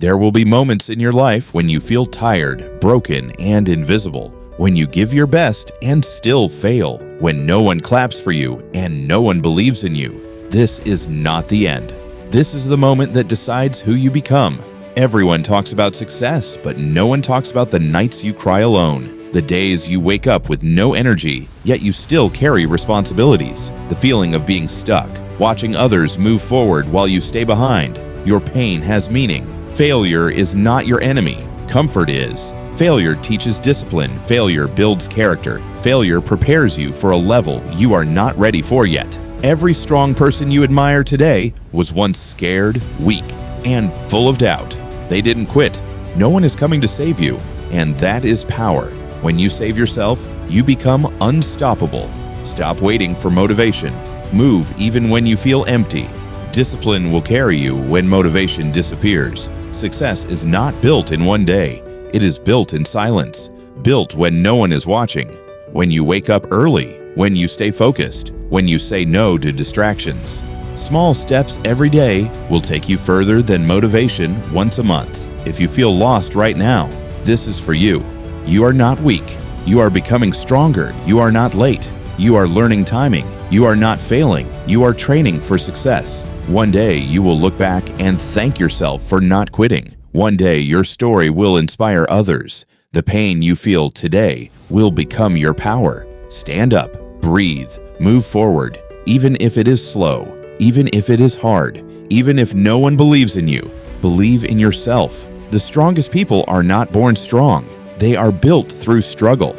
There will be moments in your life when you feel tired, broken, and invisible, when you give your best and still fail, when no one claps for you and no one believes in you. This is not the end. This is the moment that decides who you become. Everyone talks about success, but no one talks about the nights you cry alone, the days you wake up with no energy, yet you still carry responsibilities, the feeling of being stuck, watching others move forward while you stay behind. Your pain has meaning. Failure is not your enemy. Comfort is. Failure teaches discipline. Failure builds character. Failure prepares you for a level you are not ready for yet. Every strong person you admire today was once scared, weak, and full of doubt. They didn't quit. No one is coming to save you, and that is power. When you save yourself, you become unstoppable. Stop waiting for motivation. Move even when you feel empty. Discipline will carry you when motivation disappears. Success is not built in one day. It is built in silence, built when no one is watching, when you wake up early, when you stay focused, when you say no to distractions. Small steps every day will take you further than motivation once a month. If you feel lost right now, this is for you. You are not weak. You are becoming stronger. You are not late. You are learning timing. You are not failing. You are training for success. One day you will look back and thank yourself for not quitting. One day your story will inspire others. The pain you feel today will become your power. Stand up, breathe, move forward, even if it is slow, even if it is hard, even if no one believes in you. Believe in yourself. The strongest people are not born strong. They are built through struggle.